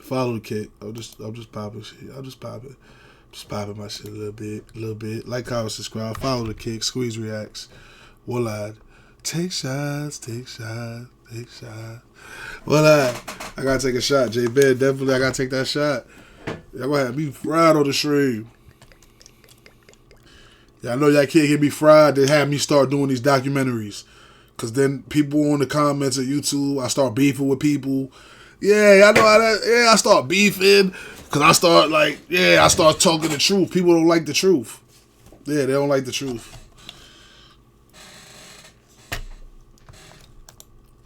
Follow the kick. I'm just popping shit. Just popping my shit a little bit. Like, comment, subscribe. Follow the kick. Squeeze reacts. Willard. Take shots. Willard. I gotta take a shot. J Ben, definitely I gotta take that shot. Y'all gonna have me fried on the stream. Yeah, I know y'all can't get me fried. They have me start doing these documentaries. Cause then people in the comments of YouTube, I start beefing with people. Yeah, I know how that. Yeah, I start beefing. Cause I start talking the truth. People don't like the truth. Yeah, they don't like the truth.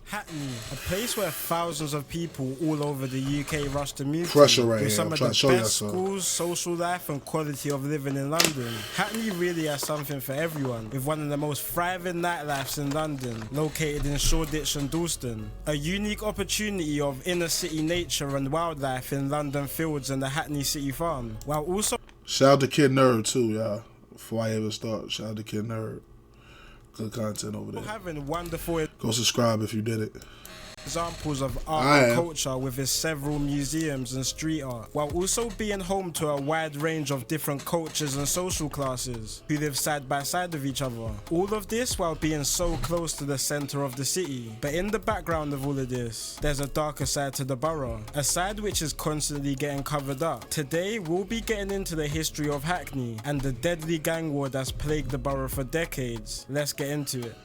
Hackney, a place where thousands of people all over the UK rush to move Pressure to, right with here. some I'm of trying the to show y'all best something. schools, social life and quality of living in London. Hackney really has something for everyone, with one of the most thriving nightlifes in London, located in Shoreditch and Dalston. A unique opportunity of inner city nature and wildlife in London Fields and the Hackney City Farm, while also... Shout out to Kid Nerd too, y'all. Before I even start, shout out to Kid Nerd. Good content over there. having wonderful... Go subscribe if you did it. examples of art and culture with its several museums and street art, while also being home to a wide range of different cultures and social classes who live side by side with each other. All of this while being so close to the centre of the city. But in the background of all of this, there's a darker side to the borough, a side which is constantly getting covered up. Today, we'll be getting into the history of Hackney and the deadly gang war that's plagued the borough for decades. Let's get into it.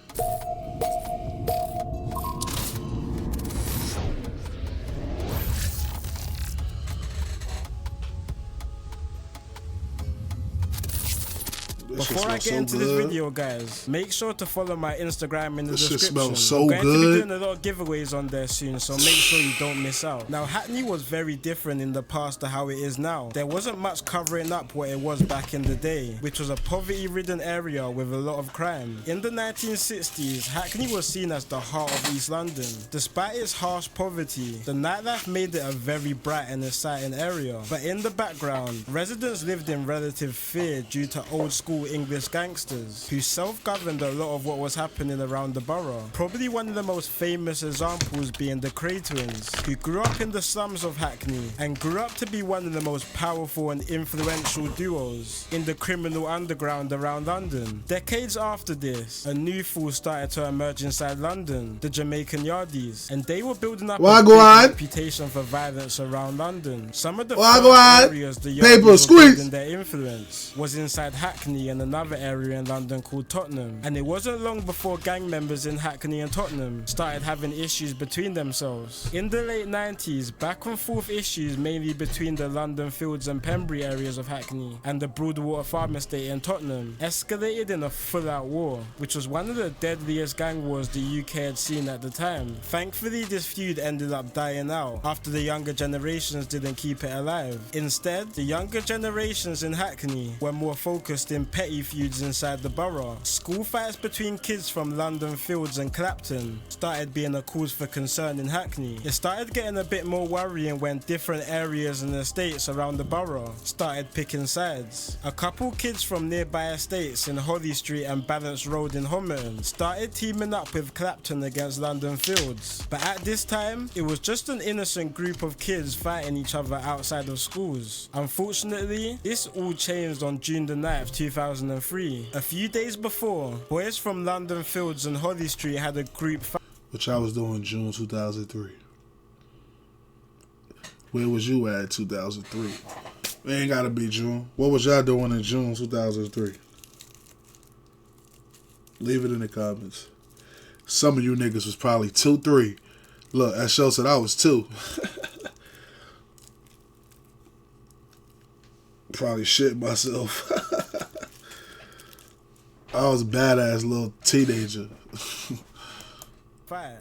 Before I get into this video, guys, make sure to follow my Instagram in the description. Shit smells so I'm going to be good. doing a lot of giveaways on there soon, so make sure you don't miss out. Now, Hackney was very different in the past to how it is now. There wasn't much covering up what it was back in the day, which was a poverty-ridden area with a lot of crime. In the 1960s, Hackney was seen as the heart of East London. Despite its harsh poverty, the nightlife made it a very bright and exciting area. But in the background, residents lived in relative fear due to old school English gangsters who self-governed a lot of what was happening around the borough. Probably one of the most famous examples being the Cray twins, who grew up in the slums of Hackney and grew up to be one of the most powerful and influential duos in the criminal underground around London. Decades after this, a new force started to emerge inside London, the Jamaican Yardies, and they were building up a big reputation for violence around London. Some of the first areas the Yardies were building their influence was inside Hackney and another area in London called Tottenham. And it wasn't long before gang members in Hackney and Tottenham started having issues between themselves. In the late 90s, back and forth issues mainly between the London Fields and Pembury areas of Hackney and the Broadwater Farm Estate in Tottenham escalated in a full-out war, which was one of the deadliest gang wars the UK had seen at the time. Thankfully, this feud ended up dying out after the younger generations didn't keep it alive. Instead, the younger generations in Hackney were more focused in petty feuds inside the borough. School fights between kids from London Fields and Clapton started being a cause for concern in Hackney. It started getting a bit more worrying when different areas and estates around the borough started picking sides. A couple kids from nearby estates in Holly Street and Balance Road in Homerton started teaming up with Clapton against London Fields. But at this time, it was just an innocent group of kids fighting each other outside of schools. Unfortunately, this all changed on June the 9th, 2003. A few days before, boys from London Fields and Holly Street had a group fight. Which I was doing June 2003. Where was you at 2003? It ain't gotta be June. What was y'all doing in June 2003? Leave it in the comments. Some of you niggas was probably 2, 3. Look, that show said I was 2. Probably shit myself. I was a badass little teenager.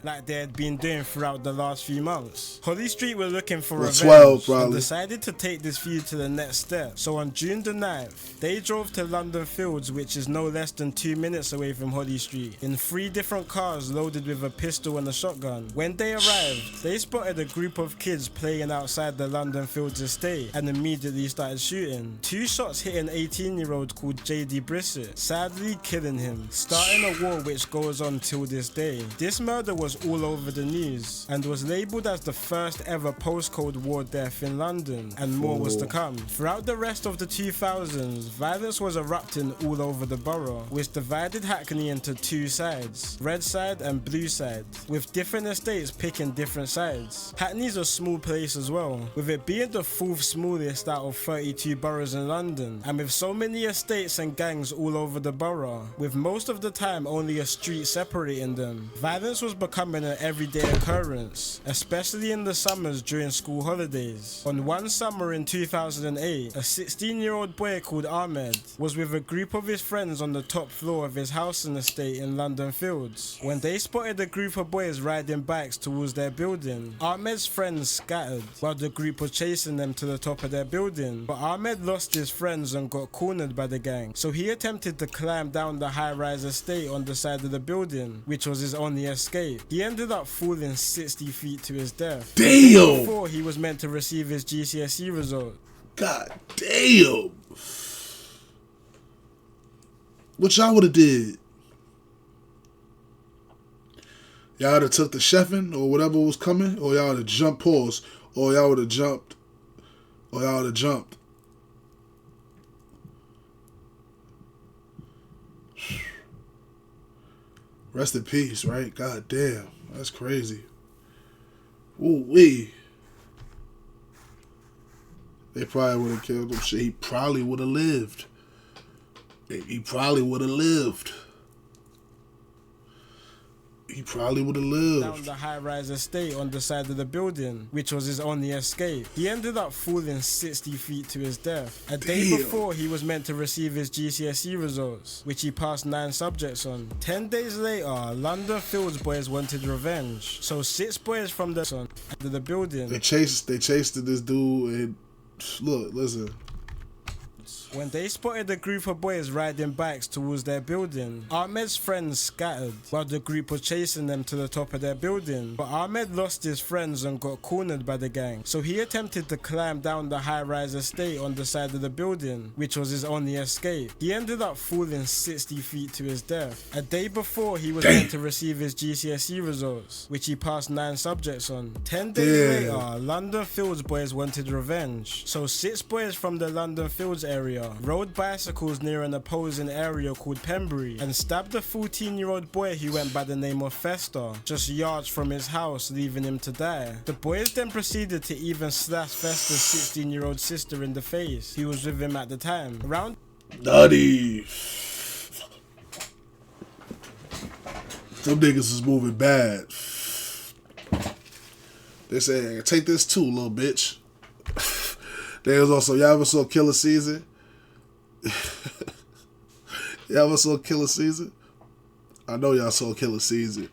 Like they had been doing throughout the last few months. Holly Street were looking for revenge 12, and decided to take this feud to the next step. So on June the 9th, they drove to London Fields, which is no less than 2 minutes away from Holly Street, in 3 different cars loaded with a pistol and a shotgun. When they arrived, they spotted a group of kids playing outside the London Fields estate and immediately started shooting. 2 shots hit an 18-year-old called JD Brissett, sadly killing him, starting a war which goes on till this day. This murder murder was all over the news and was labelled as the first ever postcode war death in London, and more was to come. Throughout the rest of the 2000s, violence was erupting all over the borough, which divided Hackney into two sides, red side and blue side, with different estates picking different sides. Hackney's a small place as well, with it being the 4th smallest out of 32 boroughs in London, and with so many estates and gangs all over the borough, with most of the time only a street separating them. Violence was becoming an everyday occurrence, especially in the summers during school holidays. On one summer in 2008, a 16-year-old boy called Ahmed was with a group of his friends on the top floor of his housing estate in London Fields when they spotted a group of boys riding bikes towards their building. Ahmed's friends scattered while the group was chasing them to the top of their building, but Ahmed lost his friends and got cornered by the gang, so he attempted to climb down the high-rise estate on the side of the building, which was his only escape. He ended up falling 60 feet to his death. Damn! Before he was meant to receive his GCSE result. God damn! What y'all would have did? Y'all would have took the chefing or whatever was coming, or y'all would have jumped pause, or y'all would have jumped, or y'all would have jumped. Rest in peace, right? God damn. That's crazy. Ooh-wee. They probably would have killed him. Shit, he probably would have lived. He probably would have lived. He probably would have lived. Down the high-rise estate on the side of the building, which was his only escape. He ended up falling 60 feet to his death. A day before he was meant to receive his GCSE results, which he passed 9 subjects on. 10 days later, London Fields boys wanted revenge. So 6 boys from the building. They chased this dude and look, listen. When they spotted a group of boys riding bikes towards their building, Ahmed's friends scattered while the group was chasing them to the top of their building, but Ahmed lost his friends and got cornered by the gang, so he attempted to climb down the high-rise estate on the side of the building, which was his only escape. He ended up falling 60 feet to his death. A day before he was meant to receive his GCSE results, which he passed 9 subjects on. 10 days later, London Fields boys wanted revenge, so 6 boys from the London Fields area rode bicycles near an opposing area called Pembury and stabbed a 14-year-old boy who went by the name of Fester just yards from his house, leaving him to die. The boys then proceeded to even slash Fester's 16-year-old sister in the face, who was with him at the time. Nutty. Some niggas is moving bad. They say, take this too, little bitch. There was also, y'all ever saw Killer Season? Y'all ever saw Killer Season? I know y'all saw Killer Season.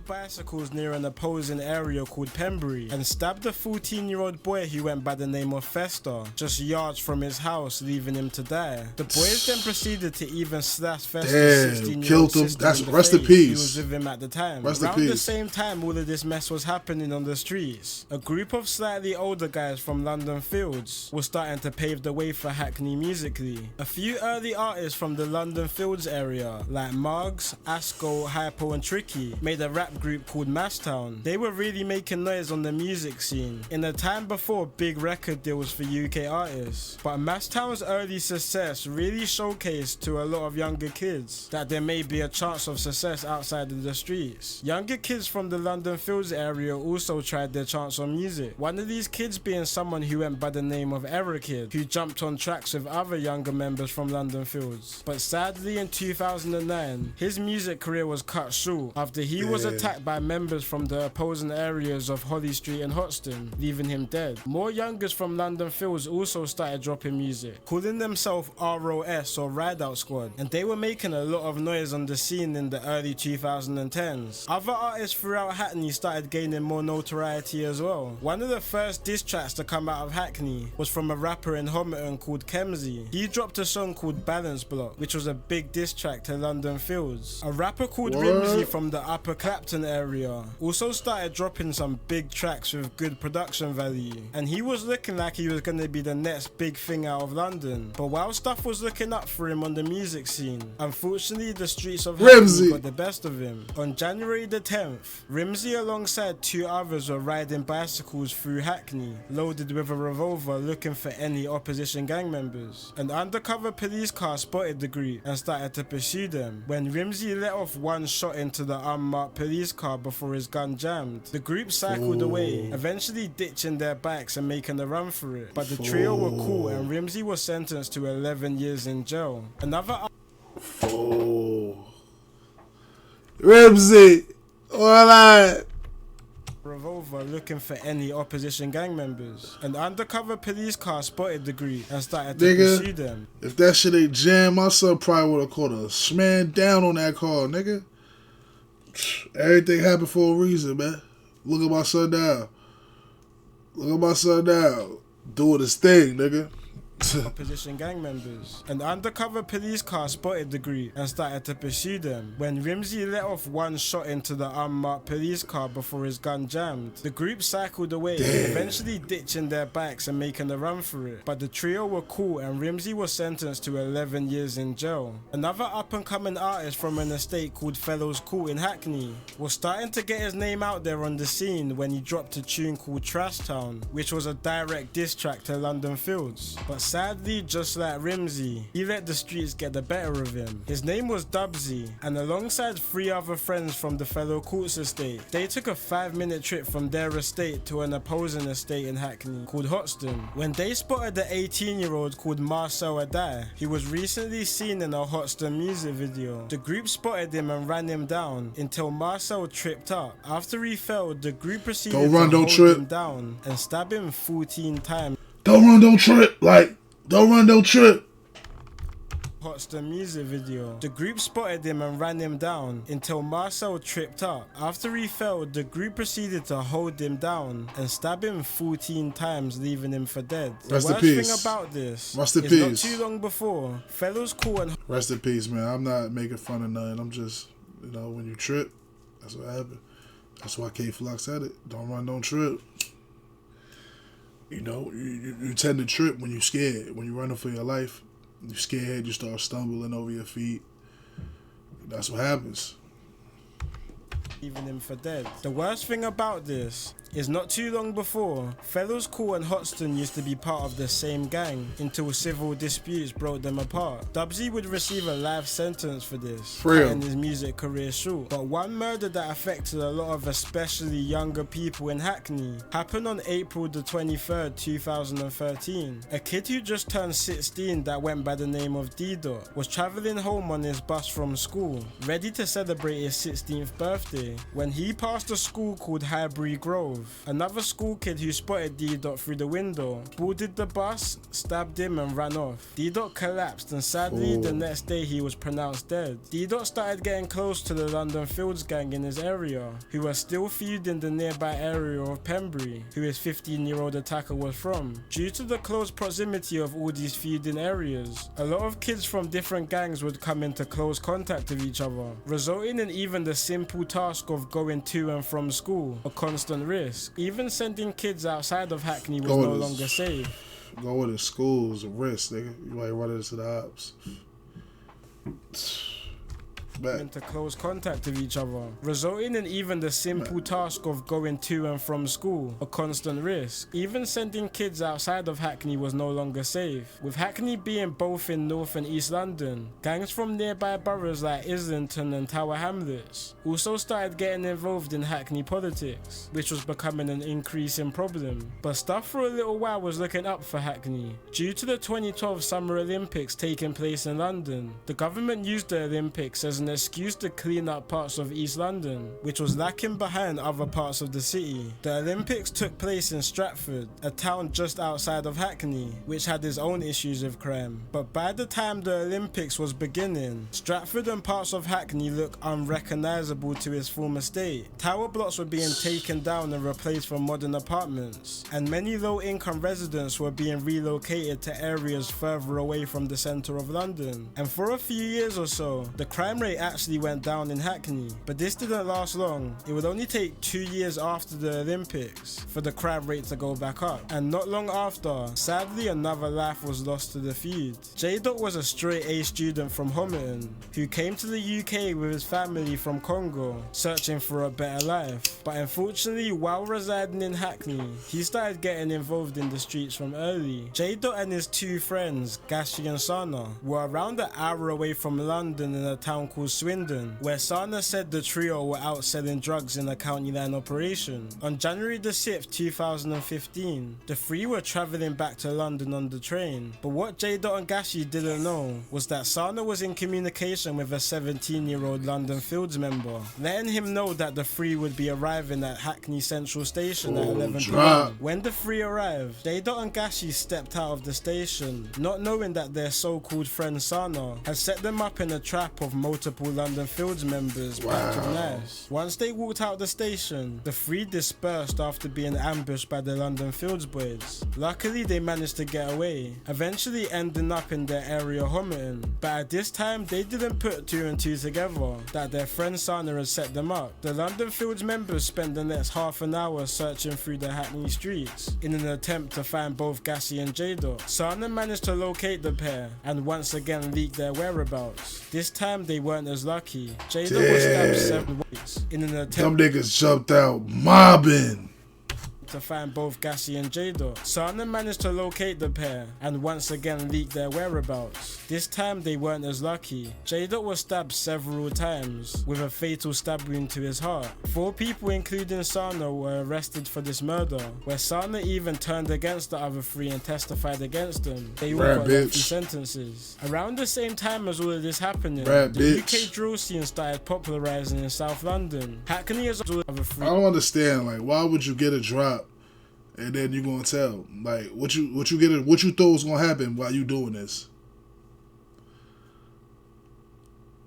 Bicycles near an opposing area called Pembury and stabbed a 14-year-old boy who went by the name of Fester just yards from his house, leaving him to die. The boys then proceeded to even slash Fester's 16-year-old sister That's in the rest face, in peace. who was with him at the time. Rest in Around peace. the same time all of this mess was happening on the streets, a group of slightly older guys from London Fields was starting to pave the way for Hackney musically. A few early artists from the London Fields area, like Margs, Asco, Hypo and Tricky, made a rap group called Masstown. They were really making noise on the music scene in a time before big record deals for UK artists. But Masstown's early success really showcased to a lot of younger kids that there may be a chance of success outside of the streets. Younger kids from the London Fields area also tried their chance on music. One of these kids being someone who went by the name of Error Kid, who jumped on tracks with other younger members from London Fields. But sadly in 2009, his music career was cut short after he was attacked by members from the opposing areas of Holly Street and Hoxton, leaving him dead. More youngers from London Fields also started dropping music, calling themselves ROS or Ride Out Squad, and they were making a lot of noise on the scene in the early 2010s. Other artists throughout Hackney started gaining more notoriety as well. One of the first diss tracks to come out of Hackney was from a rapper in Homerton called Kemsey. He dropped a song called Balance Block, which was a big diss track to London Fields. A rapper called Rimsey from the Upper Clapton Hampton area, also started dropping some big tracks with good production value, and he was looking like he was gonna be the next big thing out of London. But while stuff was looking up for him on the music scene, unfortunately the streets of Hackney got the best of him. On January the 10th, Rimsey alongside 2 others were riding bicycles through Hackney, loaded with a revolver looking for any opposition gang members. An undercover police car spotted the group and started to pursue them, when Rimsey let off one shot into the unmarked police car before his gun jammed. The group cycled away, eventually ditching their bikes and making a run for it, but the trio were caught and Rimsey was sentenced to 11 years in jail. Another Rimsey, alright. Revolver looking for any opposition gang members. An undercover police car spotted the group and started to pursue them. If that shit ain't jammed, my son probably would have caught a sman down on that car, nigga. Everything happened for a reason, man. Look at my son now. Look at my son now. Doing his thing, nigga. Opposition gang members. An undercover police car spotted the group and started to pursue them, when Rimsey let off one shot into the unmarked police car before his gun jammed. The group cycled away, eventually ditching their bikes and making a run for it, but the trio were caught and Rimsey was sentenced to 11 years in jail. Another up-and-coming artist from an estate called Fellows Court in Hackney was starting to get his name out there on the scene when he dropped a tune called Trash Town, which was a direct diss track to London Fields. But sadly, just like Rimsey, he let the streets get the better of him. His name was Dubsy, and alongside 3 other friends from the Fellow Courts estate, they took a 5-minute trip from their estate to an opposing estate in Hackney called Hoxton, when they spotted the 18-year-old called Marcel Adai, who was recently seen in a Hoxton music video. The group spotted him and ran him down until Marcel tripped up. After he fell, the group proceeded to hold him down and stab him 14 times. Don't run, don't trip. Don't run, don't trip. Hoxton music video. The group spotted him and ran him down until Marcel tripped up. After he fell, the group proceeded to hold him down and stab him 14 times, leaving him for dead. The worst thing about this is not too long before, Fellows Court and... Rest in peace, man. I'm not making fun of nothing. I'm just, when you trip, that's what happened. That's why K-Flock said it. Don't run, don't trip. You tend to trip when you're scared. When you're running for your life, you're scared, you start stumbling over your feet. That's what happens. Leaving him for dead. The worst thing about this is not too long before, Fellows Court and Hoxton used to be part of the same gang until civil disputes broke them apart. Dubsy would receive a life sentence for this, cutting his music career short. But one murder that affected a lot of especially younger people in Hackney happened on April the 23rd, 2013. A kid who just turned 16 that went by the name of D-Dot was travelling home on his bus from school, ready to celebrate his 16th birthday, when he passed a school called Highbury Grove. Another school kid who spotted D-Dot through the window boarded the bus, stabbed him and ran off. D-Dot collapsed and sadly the next day he was pronounced dead. D-Dot started getting close to the London Fields gang in his area, who were still feuding the nearby area of Pembury, who his 15-year-old attacker was from. Due to the close proximity of all these feuding areas, a lot of kids from different gangs would come into close contact with each other, resulting in even the simple task of going to and from school a constant risk. Even sending kids outside of Hackney was no longer safe. Going to school is a risk, nigga. You might run into the ops. Into close contact with each other, resulting in even the simple task of going to and from school a constant risk. Even sending kids outside of Hackney was no longer safe. With Hackney being both in North and East London, gangs from nearby boroughs like Islington and Tower Hamlets also started getting involved in Hackney politics, which was becoming an increasing problem. But stuff for a little while was looking up for Hackney. Due to the 2012 Summer Olympics taking place in London, the government used the Olympics as an excuse to clean up parts of East London, which was lacking behind other parts of the city. The Olympics took place in Stratford, a town just outside of Hackney, which had its own issues with crime. But by the time the Olympics was beginning, Stratford and parts of Hackney looked unrecognisable to its former state. Tower blocks were being taken down and replaced for modern apartments, and many low-income residents were being relocated to areas further away from the centre of London. And for a few years or so, the crime rate actually went down in Hackney, but this didn't last long. It would only take 2 years after the Olympics for the crime rate to go back up, and not long after, sadly another life was lost to the feud. J-Dot was a straight A student from Homerton who came to the UK with his family from Congo, searching for a better life. But unfortunately, while residing in Hackney, he started getting involved in the streets from early. J-Dot and his two friends, Gashi and Sana, were around an hour away from London in a town called Swindon, where Sana said the trio were out selling drugs in a county line operation. On January the 6th, 2015, the three were travelling back to London on the train, but what J-Dot and Gashi didn't know was that Sana was in communication with a 17-year-old London Fields member, letting him know that the three would be arriving at Hackney Central Station at 11 p.m. When the three arrived, J-Dot and Gashi stepped out of the station, not knowing that their so-called friend Sana had set them up in a trap of multiple London Fields members packed with knives. Once they walked out the station, the three dispersed after being ambushed by the London Fields boys. Luckily, they managed to get away, eventually ending up in their area Homerton. But at this time, they didn't put two and two together that their friend Sana had set them up. The London Fields members spent the next half an hour searching through the Hackney streets in an attempt to find both Gashi and J-Dot. Sana managed to locate the pair and once again leaked their whereabouts. This time they weren't as lucky. J-Dot was stabbed 7 ways in an attempt. Them niggas jumped out mobbing to find both Gashi and J-Dot. Sana managed to locate the pair and once again leaked their whereabouts. This time they weren't as lucky. J-Dot was stabbed several times with a fatal stab wound to his heart. 4 people including Sana were arrested for this murder, where Sana even turned against the other 3 and testified against them. They all got lengthy sentences. Around the same time as all of this happening, the UK drill scene started popularising in South London. Hackney is all other 3. I don't understand, like, why would you get a drop and then you gonna tell, like, what you thought was gonna happen while you doing this?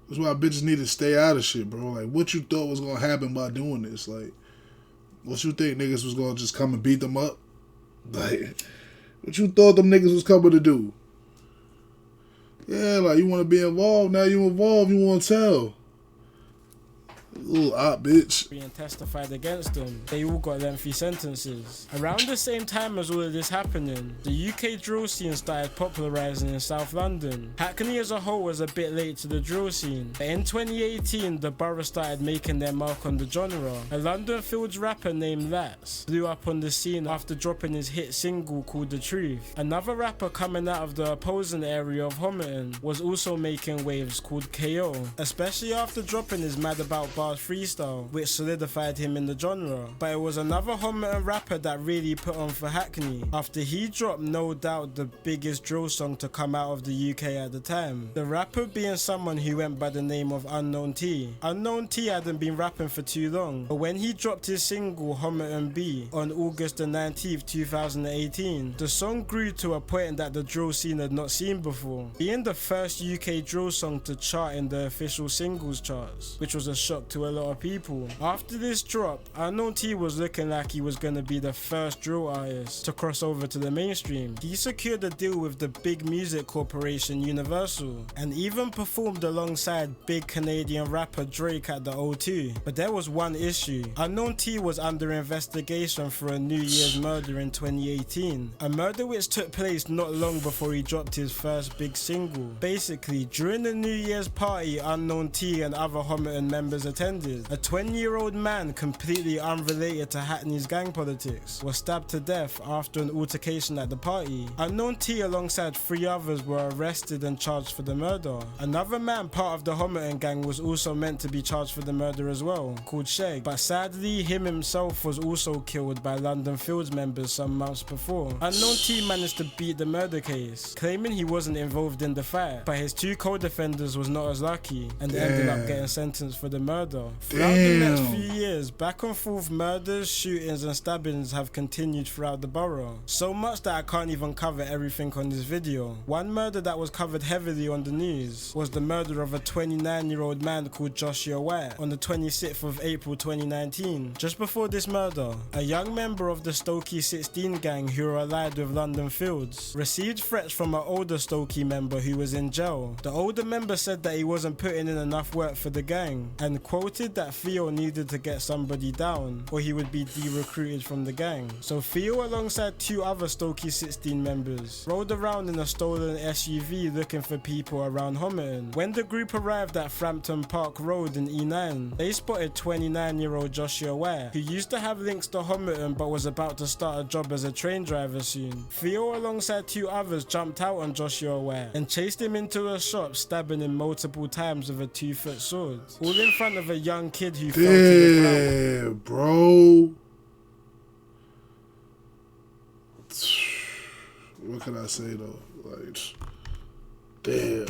That's why bitches need to stay out of shit, bro. Like, what you thought was gonna happen by doing this? Like, what you think niggas was gonna just come and beat them up? Like, what you thought them niggas was coming to do? Yeah, like, you wanna be involved, now you involved, you wanna tell. Little op bitch. And testified against them. They all got lengthy sentences. Around the same time as all of this happening, the UK drill scene started popularising in South London. Hackney as a whole was a bit late to the drill scene, but in 2018 the borough started making their mark on the genre. A London Fields rapper named Lats blew up on the scene after dropping his hit single called The Truth. Another rapper coming out of the opposing area of Homerton was also making waves called KO, especially after dropping his Mad About Bars freestyle, which solidified him in the genre. But it was another Homerton rapper that really put on for Hackney after he dropped no doubt the biggest drill song to come out of the UK at the time. The rapper being someone who went by the name of Unknown T. Unknown T hadn't been rapping for too long, but when he dropped his single Homerton B on August the 19th, 2018, the song grew to a point that the drill scene had not seen before, being the first UK drill song to chart in the official singles charts, which was a shock to a lot of people. After this drop, Unknown T was looking like he was going to be the first drill artist to cross over to the mainstream. He secured a deal with the big music corporation Universal and even performed alongside big Canadian rapper Drake at the O2. But there was one issue. Unknown T was under investigation for a New Year's murder in 2018, a murder which took place not long before he dropped his first big single. Basically, during the New Year's party Unknown T and other Homerton members attended, a 20-year-old man completely unrelated to Hackney's gang politics was stabbed to death after an altercation at the party. Unknown T alongside 3 others were arrested and charged for the murder. Another man part of the Homerton gang was also meant to be charged for the murder as well, called Sheg, but sadly him himself was also killed by London Fields members some months before. Unknown T managed to beat the murder case, claiming he wasn't involved in the fight, but his 2 co-defenders was not as lucky and ended up getting sentenced for the murder. murder. Throughout the next few years, back and forth murders, shootings and stabbings have continued throughout the borough. So much that I can't even cover everything on this video. One murder that was covered heavily on the news was the murder of a 29-year-old man called Joshua White on the 26th of April 2019. Just before this murder, a young member of the Stokey 16 gang who were allied with London Fields received threats from an older Stokey member who was in jail. The older member said that he wasn't putting in enough work for the gang and quoted that Theo needed to get somebody down or he would be de-recruited from the gang. So Theo, alongside two other Stokey 16 members, rode around in a stolen SUV looking for people around Homerton. When the group arrived at Frampton Park Road in E9, they spotted 29-year-old Joshua White, who used to have links to Homerton but was about to start a job as a train driver soon. Theo, alongside two others, jumped out on Joshua White and chased him into a shop, stabbing him multiple times with a 2-foot sword, all in front of a young kid who fell to the ground. Damn, bro. What can I say though? Like, damn.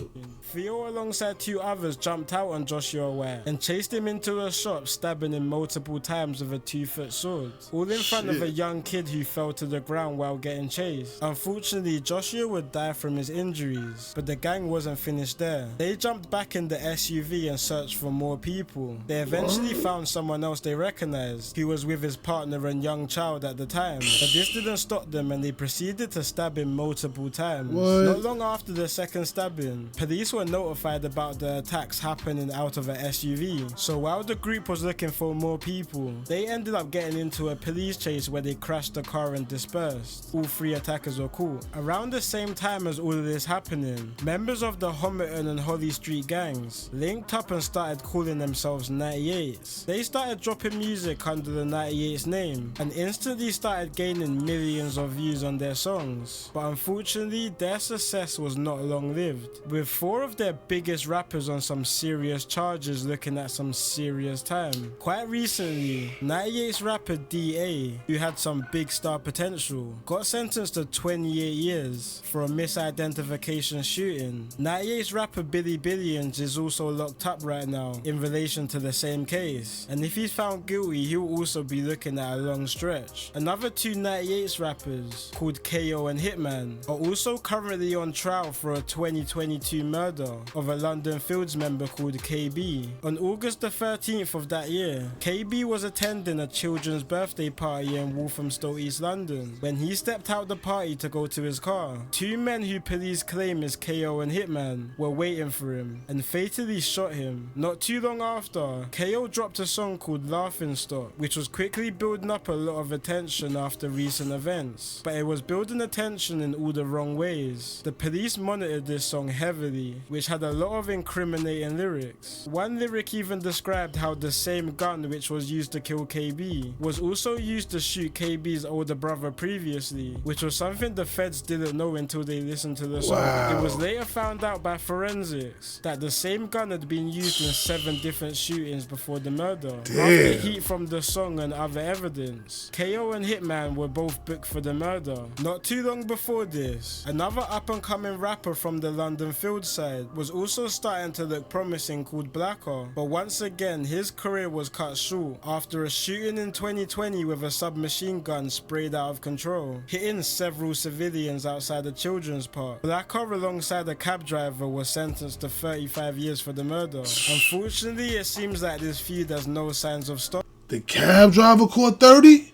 Theo, alongside two others, jumped out on Joshua White and chased him into a shop, stabbing him multiple times with a 2-foot sword, all in front of a young kid who fell to the ground while getting chased. Unfortunately, Joshua would die from his injuries, but the gang wasn't finished there. They jumped back in the SUV and searched for more people. They eventually found someone else they recognized, who was with his partner and young child at the time, but this didn't stop them and they proceeded to stab him multiple times. Not long after the second stabbing, police were notified about the attacks happening out of an SUV. So while the group was looking for more people, they ended up getting into a police chase where they crashed the car and dispersed. All 3 attackers were caught. Around the same time as all of this happening, members of the Homerton and Holly Street gangs linked up and started calling themselves 98s. They started dropping music under the 98s name and instantly started gaining millions of views on their songs. But unfortunately, their success was not long lived, with 4 of their biggest rappers on some serious charges looking at some serious time. Quite recently, 98's rapper DA, who had some big star potential, got sentenced to 28 years for a misidentification shooting. 98's rapper Billy Billions is also locked up right now in relation to the same case, and if he's found guilty, he will also be looking at a long stretch. Another 2 98's rappers, called KO and Hitman, are also currently on trial for a 2022 murder of a London Fields member called KB. On August the 13th of that year, KB was attending a children's birthday party in Walthamstow, East London, when he stepped out the party to go to his car. 2 men who police claim is KO and Hitman were waiting for him and fatally shot him. Not too long after, KO dropped a song called Laughing Stock, which was quickly building up a lot of attention after recent events, but it was building attention in all the wrong ways. The police monitored this song heavily, which had a lot of incriminating lyrics. One lyric even described how the same gun which was used to kill KB was also used to shoot KB's older brother previously, which was something the feds didn't know until they listened to the song. Wow. It was later found out by forensics that the same gun had been used in 7 different shootings before the murder. Damn. After heat from the song and other evidence, KO and Hitman were both booked for the murder. Not too long before this, another up-and-coming rapper from the London Field side was also starting to look promising called Blacker, but once again his career was cut short after a shooting in 2020 with a submachine gun sprayed out of control, hitting several civilians outside a children's park. Blacker, alongside a cab driver, was sentenced to 35 years for the murder. Unfortunately, it seems like this feud has no signs of stopping. The cab driver caught 30?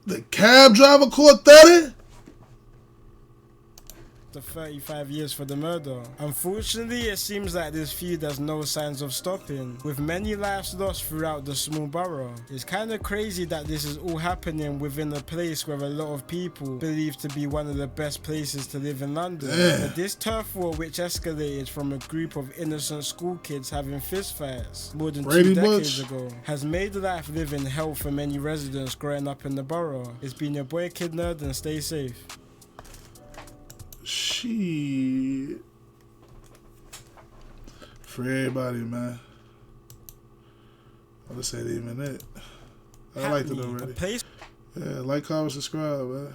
The cab driver caught 30? To 35 years for the murder. Unfortunately, it seems like this feud has no signs of stopping, with many lives lost throughout the small borough. It's kind of crazy that this is all happening within a place where a lot of people believe to be one of the best places to live in London. But this turf war, which escalated from a group of innocent school kids having fistfights more than 2 decades ago, has made life living hell for many residents growing up in the borough. It's been your boy Kid Nerd, and stay safe. Shit. For everybody, man. Well, this ain't even it. I liked it already. Yeah, like, comment, subscribe, man.